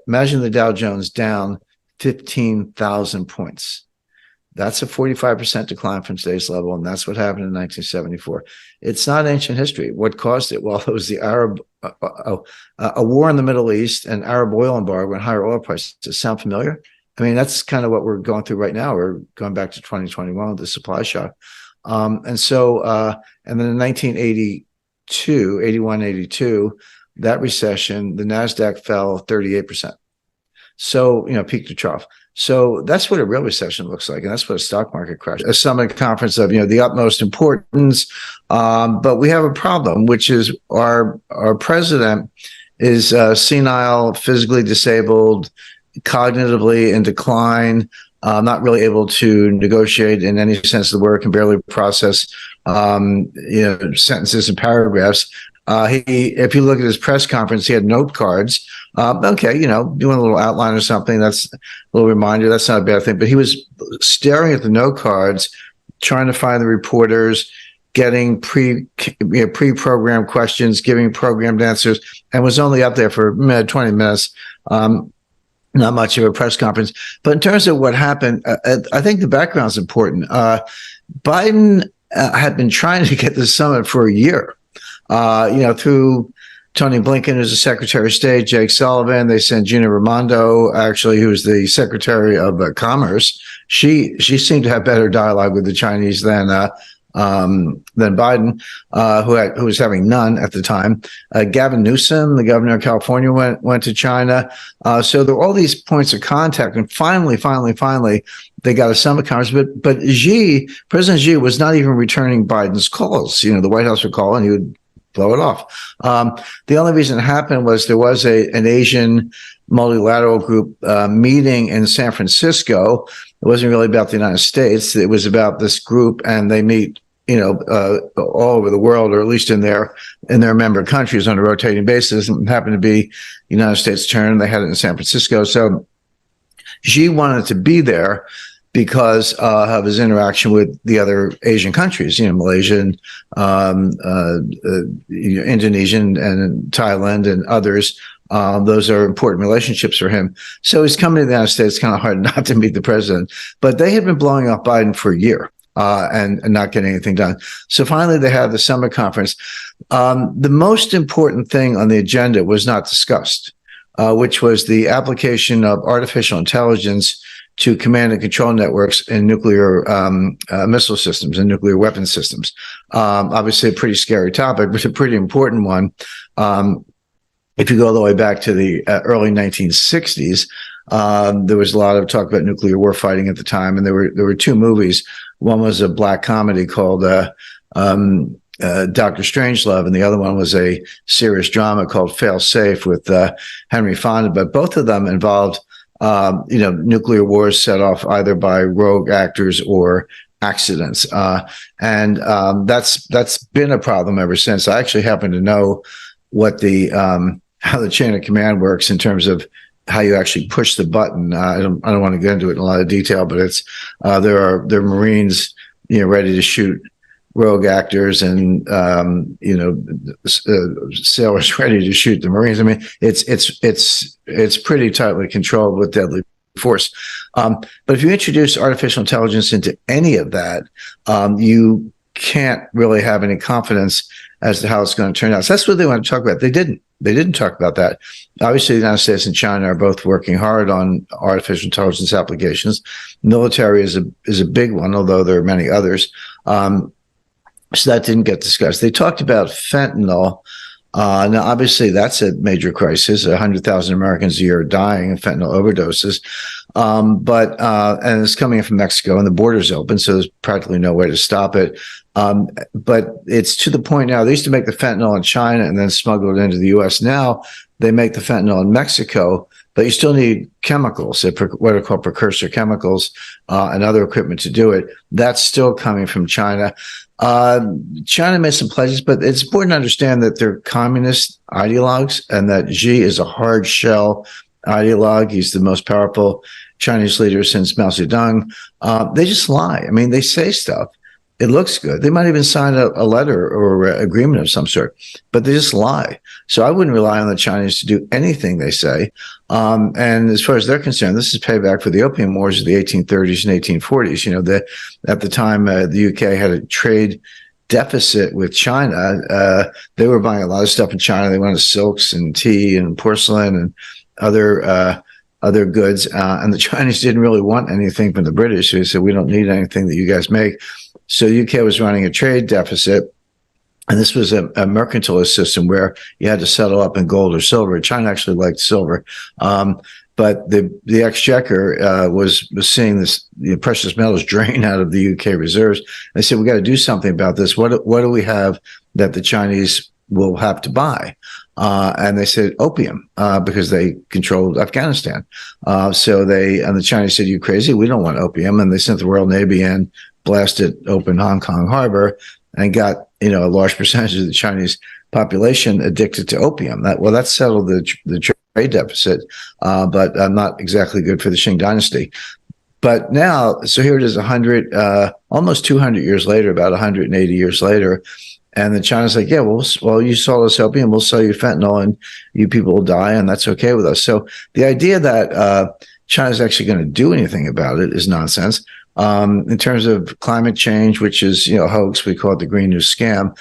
Imagine the Dow Jones down 15,000 points. That's a 45% decline from today's level, and that's what happened in 1974. It's not ancient history. What caused it? Well, it was the Arab a war in the Middle East and Arab oil embargo and higher oil prices. Does it sound familiar? I mean, that's kind of what we're going through right now. We're going back to 2021 with the supply shock. And then in 1982, 81, 82, that recession, the NASDAQ fell 38%. So, peak to trough. So that's what a real recession looks like. And that's what a stock market crash, a summit conference of, the utmost importance. But we have a problem, which is our president is senile, physically disabled, cognitively in decline, not really able to negotiate in any sense of the word, can barely process, sentences and paragraphs. If you look at his press conference, he had note cards. Doing a little outline or something. That's a little reminder. That's not a bad thing. But he was staring at the note cards, trying to find the reporters, getting pre-programmed questions, giving programmed answers, and was only up there for 20 minutes. Not much of a press conference. But in terms of what happened, I think the background is important. Biden had been trying to get this summit for a year. Through Tony Blinken, who's the Secretary of State, Jake Sullivan. They sent Gina Raimondo, actually, who's the Secretary of Commerce. She seemed to have better dialogue with the Chinese than Biden, who was having none at the time. Gavin Newsom, the governor of California, went to China. So there were all these points of contact, and finally, they got a summit conference. But President Xi was not even returning Biden's calls. The White House would call and he would blow it off. The only reason it happened was there was an Asian multilateral group meeting in San Francisco. It wasn't really about the United States. It was about this group, and they meet, all over the world, or at least in their member countries on a rotating basis. It happened to be the United States' turn. They had it in San Francisco. So Xi wanted to be there because of his interaction with the other Asian countries, Malaysia and Indonesia and Thailand and others. Those are important relationships for him. So he's coming to the United States. It's kind of hard not to meet the president. But they had been blowing up Biden for a year. and not getting anything done. So finally, they had the summer conference. The most important thing on the agenda was not discussed, which was the application of artificial intelligence to command and control networks in nuclear missile systems and nuclear weapon systems. Obviously, a pretty scary topic, but a pretty important one. If you go all the way back to the early 1960s, there was a lot of talk about nuclear warfighting at the time, and there were two movies. One was a black comedy called Dr. Strangelove, and the other one was a serious drama called Fail Safe with Henry Fonda. But both of them involved, nuclear wars set off either by rogue actors or accidents, and that's been a problem ever since. I actually happen to know what how the chain of command works in terms of how you actually push the button. I don't want to get into it in a lot of detail, but it's there are Marines ready to shoot rogue actors and sailors ready to shoot the Marines. I mean, it's pretty tightly controlled with deadly force. But if you introduce artificial intelligence into any of that, you can't really have any confidence as to how it's going to turn out. So that's what they want to talk about. They didn't talk about that. Obviously, the United States and China are both working hard on artificial intelligence applications. Military is a big one, although there are many others. So that didn't get discussed. They talked about fentanyl. Now, obviously, that's a major crisis. 100,000 Americans a year are dying of fentanyl overdoses. And it's coming in from Mexico, and the border's open, so there's practically no way to stop it. But it's to the point now, they used to make the fentanyl in China and then smuggle it into the U.S. Now they make the fentanyl in Mexico, but you still need chemicals, what are called precursor chemicals, and other equipment to do it. That's still coming from China. China made some pledges, but it's important to understand that they're communist ideologues and that Xi is a hard shell ideologue. He's the most powerful Chinese leader since Mao Zedong. They just lie. I mean, they say stuff. It looks good. They might even sign a letter or agreement of some sort, but they just lie. So I wouldn't rely on the Chinese to do anything they say. And as far as they're concerned, this is payback for the opium wars of the 1830s and 1840s. At the time, the UK had a trade deficit with China. They were buying a lot of stuff in China. They wanted silks and tea and porcelain and other goods. And the Chinese didn't really want anything from the British. So they said, we don't need anything that you guys make. So the UK was running a trade deficit. And this was a mercantilist system where you had to settle up in gold or silver. China actually liked silver. But the exchequer was seeing this precious metals drain out of the UK reserves. They said, we got to do something about this. What do we have that the Chinese will have to buy? And they said opium, because they controlled Afghanistan. And the Chinese said, you crazy? We don't want opium. And they sent the Royal Navy in, blasted open Hong Kong harbor, and got, a large percentage of the Chinese population addicted to opium. That settled the trade deficit, but not exactly good for the Qing dynasty. But now, so here it is, almost 200 years later, about 180 years later, and the China's like, yeah, well, you sold us opium, we'll sell you fentanyl, and you people will die, and that's okay with us. So the idea that China's actually going to do anything about it is nonsense. In terms of climate change, which is, a hoax, we call it the Green New Scam.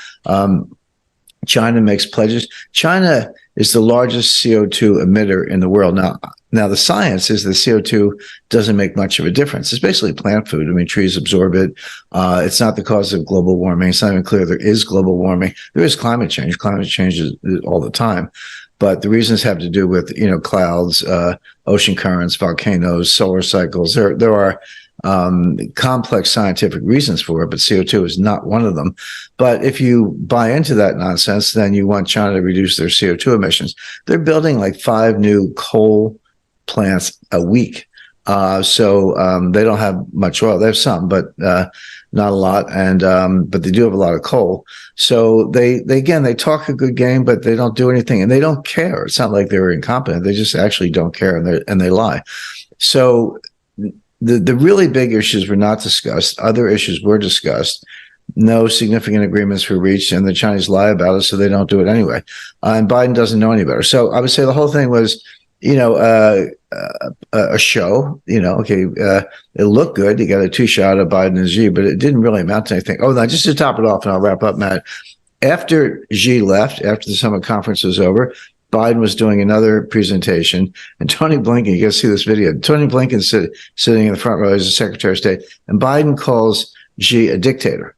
China makes pledges. China is the largest CO2 emitter in the world. Now the science is that CO2 doesn't make much of a difference. It's basically plant food. I mean, trees absorb it. It's not the cause of global warming. It's not even clear there is global warming. There is climate change. Climate change is all the time. But the reasons have to do with, clouds, ocean currents, volcanoes, solar cycles. There are complex scientific reasons for it, but CO2 is not one of them. But if you buy into that nonsense, then you want China to reduce their CO2 emissions. They're building like 5 new coal plants a week. So they don't have much oil. They have some, but not a lot. And but they do have a lot of coal. So they talk a good game, but they don't do anything, and they don't care. It's not like they're incompetent. They just actually don't care, and they lie. So the really big issues were not discussed. Other issues were discussed. No significant agreements were reached, and the Chinese lie about it, so they don't do it anyway. And Biden doesn't know any better. So I would say the whole thing was a show. Okay, it looked good. You got a two-shot of Biden and Xi, but it didn't really amount to anything. Oh, now just to top it off, and I'll wrap up, Matt. After Xi left, after the summit conference was over, Biden was doing another presentation, and Tony Blinken, you got to see this video. Tony Blinken sitting in the front row as the Secretary of State, and Biden calls Xi a dictator.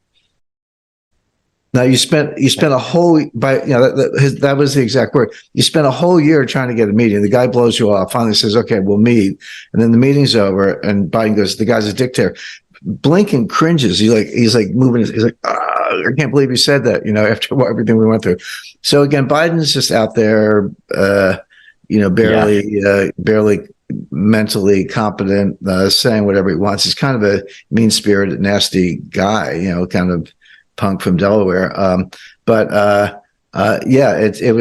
Now you spent a whole that was the exact word. You spent a whole year trying to get a meeting. The guy blows you off. Finally says, "Okay, we'll meet," and then the meeting's over, and Biden goes, "The guy's a dictator." Blinken cringes. He's like moving. He's like, I can't believe you said that. After everything we went through. So again, Biden's just out there, barely mentally competent, saying whatever he wants. He's kind of a mean-spirited, nasty guy. Kind of punk from Delaware. It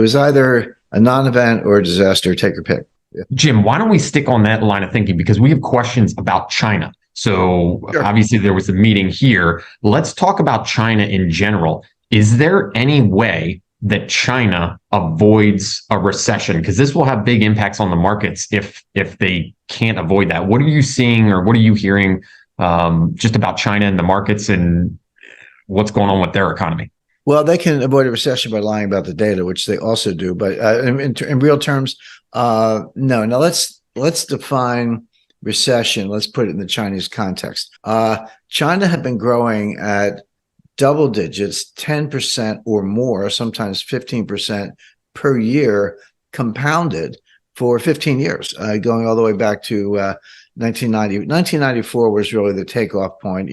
was either a non-event or a disaster. Take your pick. Yeah. Jim, why don't we stick on that line of thinking, because we have questions about China. So sure. Obviously there was a meeting here. Let's talk about China in general. Is there any way that China avoids a recession? Because this will have big impacts on the markets if they can't avoid that. What are you seeing, or what are you hearing just about China and the markets and what's going on with their economy? Well, they can avoid a recession by lying about the data, which they also do. But in real terms, no. Now let's define recession. Let's put it in the Chinese context. China had been growing at double digits, 10% or more, sometimes 15% per year, compounded for 15 years, going all the way back to 1990. 1994 was really the takeoff point.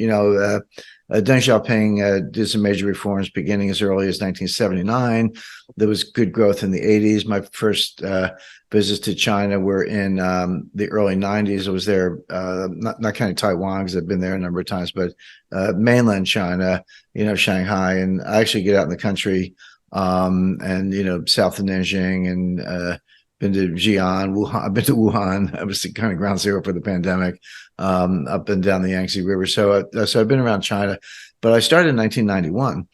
Deng Xiaoping did some major reforms beginning as early as 1979. There was good growth in the 80s. My first visits to China were in the early 90s. I was there, not counting Taiwan, because I've been there a number of times, but mainland China, Shanghai. And I actually get out in the country and, south of Nanjing, and been to Xi'an, Wuhan. I've been to Wuhan. I was kind of ground zero for the pandemic, up and down the Yangtze River. So I've been around China, but I started in 1991.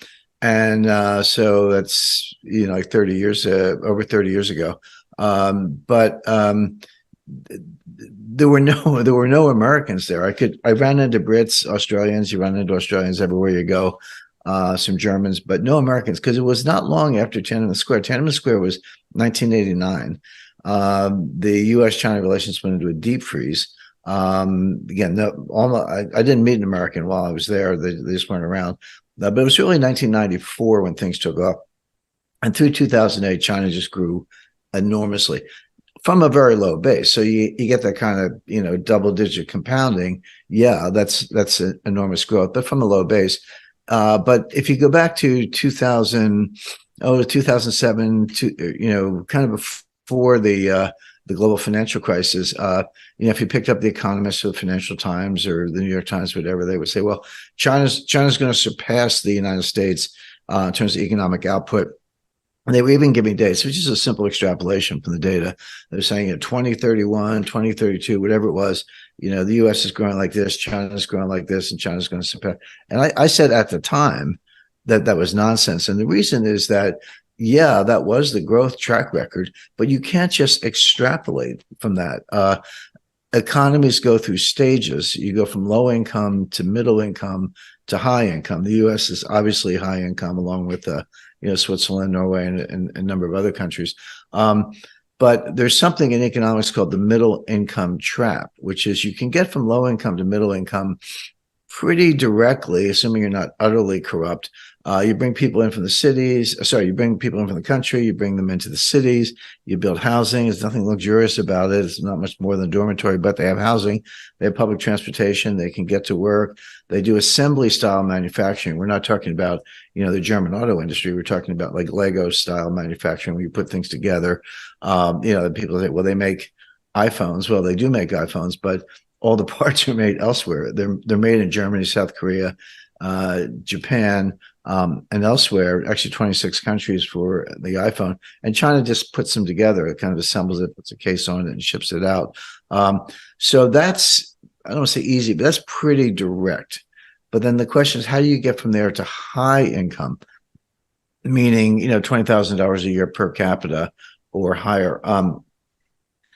And so that's, like 30 years, over 30 years ago. But there were no Americans there. I ran into Brits, Australians. You run into Australians everywhere you go. Some Germans, but no Americans, because it was not long after Tiananmen Square. Tiananmen Square was 1989. The U.S.-China relations went into a deep freeze. Again, I didn't meet an American while I was there. They just weren't around. But it was really 1994 when things took off. And through 2008, China just grew enormously from a very low base. So you get that kind of, double-digit compounding. Yeah, that's an enormous growth, but from a low base. But if you go back to 2007, kind of before the global financial crisis, if you picked up The Economist or the Financial Times or the New York Times, whatever, they would say, well, China's going to surpass the United States in terms of economic output. And they were even giving dates, which is a simple extrapolation from the data. They were saying 2031, 2032, whatever it was, the U.S. is growing like this, China's growing like this, and China's going to surpass. And I said at the time that was nonsense. And the reason is that, yeah, that was the growth track record, but you can't just extrapolate from that. Economies go through stages. You go from low income to middle income to high income. The U.S. is obviously high income, along with Switzerland, Norway, and a number of other countries. But there's something in economics called the middle income trap, which is you can get from low income to middle income pretty directly, assuming you're not utterly corrupt. You bring people in from the cities. You bring people in from the country. You bring them into the cities. You build housing. There's nothing luxurious about it. It's not much more than a dormitory, but they have housing. They have public transportation. They can get to work. They do assembly style manufacturing. We're not talking about, the German auto industry. We're talking about like Lego style manufacturing, where you put things together. People say, well, they make iPhones. Well, they do make iPhones, but all the parts are made elsewhere. They're made in Germany, South Korea, Japan, and elsewhere, actually 26 countries for the iPhone. And China just puts them together. It kind of assembles it, puts a case on it, and ships it out. So that's, I don't want to say easy, but that's pretty direct. But then the question is, how do you get from there to high income, meaning, $20,000 a year per capita or higher?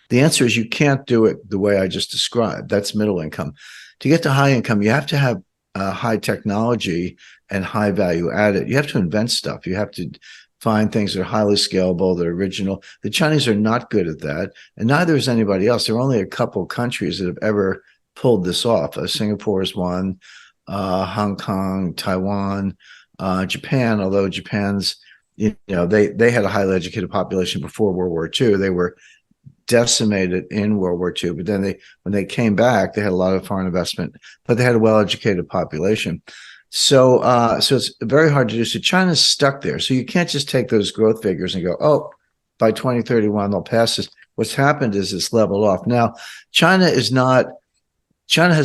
The answer is you can't do it the way I just described. That's middle income. To get to high income, you have to have high technology and high value added. You have to invent stuff. You have to find things that are highly scalable, that are original. The Chinese are not good at that, and neither is anybody else. There are only a couple countries that have ever pulled this off. Singapore is one, Hong Kong, Taiwan, Japan. Although Japan's, they had a highly educated population before World War II. They were decimated in World War II, but then when they came back, they had a lot of foreign investment, but they had a well-educated population. So it's very hard to do. So China's stuck there. So you can't just take those growth figures and go, oh, by 2031 they'll pass this. What's happened is it's leveled off. Now, China has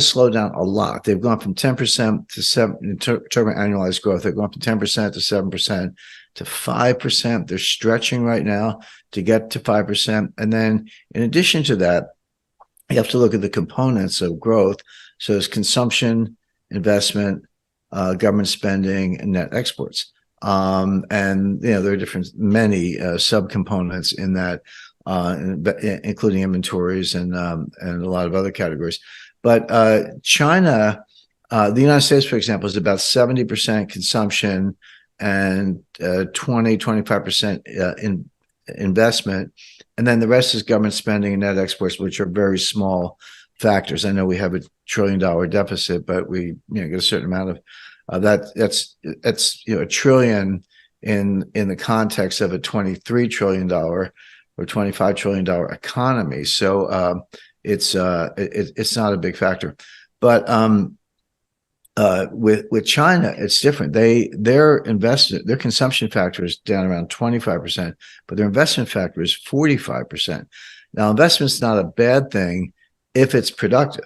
slowed down a lot. They've gone from 10% to 7% in terms of annualized growth. They've gone from 10% to 7% to 5%. They're stretching right now to get to 5%. And then in addition to that, you have to look at the components of growth. So there's consumption, investment, government spending, and net exports. And there are many subcomponents in that, including inventories and a lot of other categories. But China, the United States, for example, is about 70% consumption and 25% in investment. And then the rest is government spending and net exports, which are very small factors. I know we have $1 trillion deficit, but we get a certain amount of that's $1 trillion in the context of a $23 trillion or $25 trillion economy. So it's not a big factor. But with China, it's different. Their consumption factor is down around 25%, but their investment factor is 45%. Now, investment's not a bad thing if it's productive.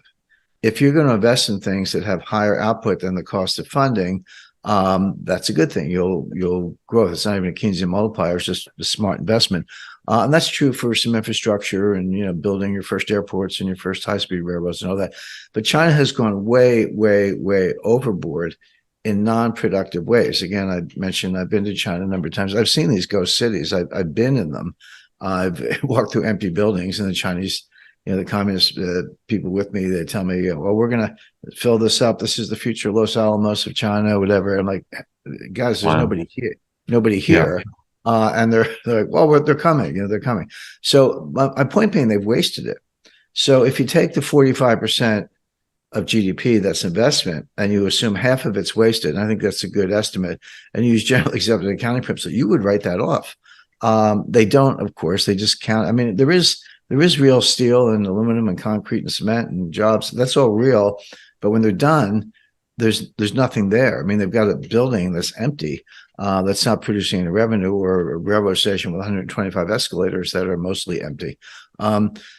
If you're going to invest in things that have higher output than the cost of funding, that's a good thing. You'll grow. It's not even a Keynesian multiplier. It's just a smart investment. And that's true for some infrastructure and, building your first airports and your first high-speed railroads and all that. But China has gone way, way, way overboard in non-productive ways. Again, I mentioned I've been to China a number of times. I've seen these ghost cities. I've been in them. I've walked through empty buildings, and the Chinese, the communist people with me, they tell me, well, we're going to fill this up. This is the future Los Alamos of China, whatever. I'm like, guys, there's nobody here. Yeah. And they're like, well, they're coming, they're coming. So my point being, they've wasted it. So if you take the 45% of GDP that's investment and you assume half of it's wasted, and I think that's a good estimate, and you use generally accepted accounting principles, you would write that off. They don't, of course, they just count. I mean, there is real steel and aluminum and concrete and cement and jobs. That's all real. But when they're done, there's nothing there. I mean, they've got a building that's empty, that's not producing any revenue, or a railroad station with 125 escalators that are mostly empty.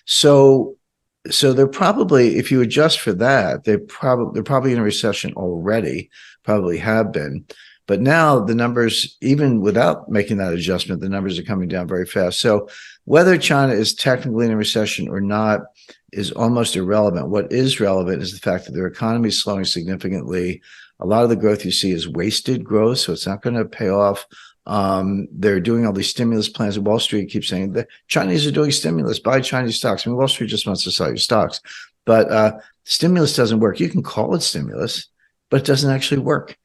So they're probably, if you adjust for that, they're probably in a recession already, probably have been. But now the numbers, even without making that adjustment, the numbers are coming down very fast. So whether China is technically in a recession or not is almost irrelevant. What is relevant is the fact that their economy is slowing significantly. A lot of the growth you see is wasted growth, so it's not going to pay off. They're doing all these stimulus plans. Wall Street keeps saying the Chinese are doing stimulus, buy Chinese stocks. I mean, Wall Street just wants to sell you stocks. But stimulus doesn't work. You can call it stimulus, but it doesn't actually work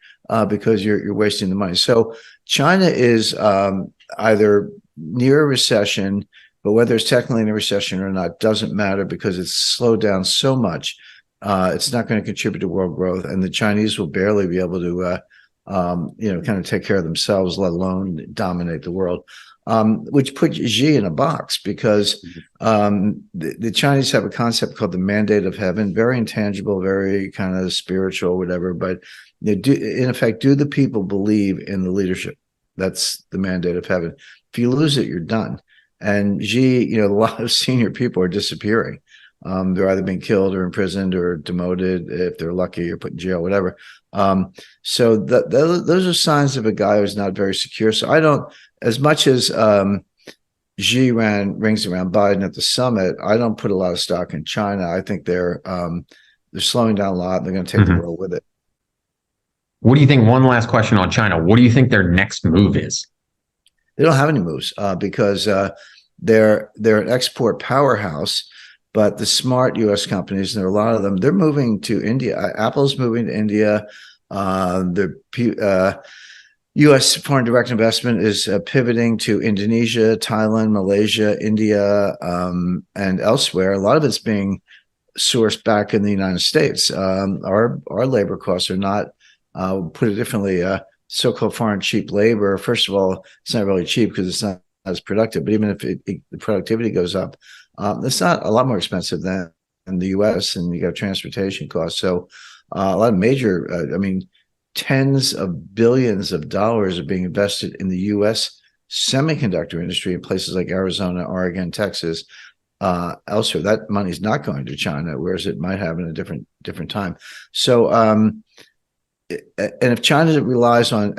because you're wasting the money. So China is either near a recession, but whether it's technically in a recession or not doesn't matter because it's slowed down so much. It's not going to contribute to world growth, and the Chinese will barely be able to, kind of take care of themselves, let alone dominate the world. Which puts Xi in a box because the Chinese have a concept called the mandate of heaven, very intangible, very kind of spiritual, whatever. But in effect, do the people believe in the leadership? That's the mandate of heaven. If you lose it, you're done. And Xi, a lot of senior people are disappearing. They're either being killed or imprisoned or demoted, if they're lucky, or put in jail, whatever. So those are signs of a guy who's not very secure. So I don't, as much as Xi rings around Biden at the summit, I don't put a lot of stock in China. I think they're slowing down a lot. They're going to take the world with it. What do you think? One last question on China. What do you think their next move is? They don't have any moves because they're an export powerhouse. But the smart U.S. companies, and there are a lot of them, they're moving to India. Apple's moving to India. The U.S. foreign direct investment is pivoting to Indonesia, Thailand, Malaysia, India, and elsewhere. A lot of it's being sourced back in the United States. Our labor costs are not, put it differently, so-called foreign cheap labor. First of all, it's not really cheap because it's not as productive. But even if the productivity goes up, it's not a lot more expensive than in the U.S. and you got transportation costs. So a lot of major, tens of billions of dollars are being invested in the U.S. semiconductor industry in places like Arizona, Oregon, Texas, elsewhere. That money's not going to China, whereas it might have in a different time. So, and if China relies on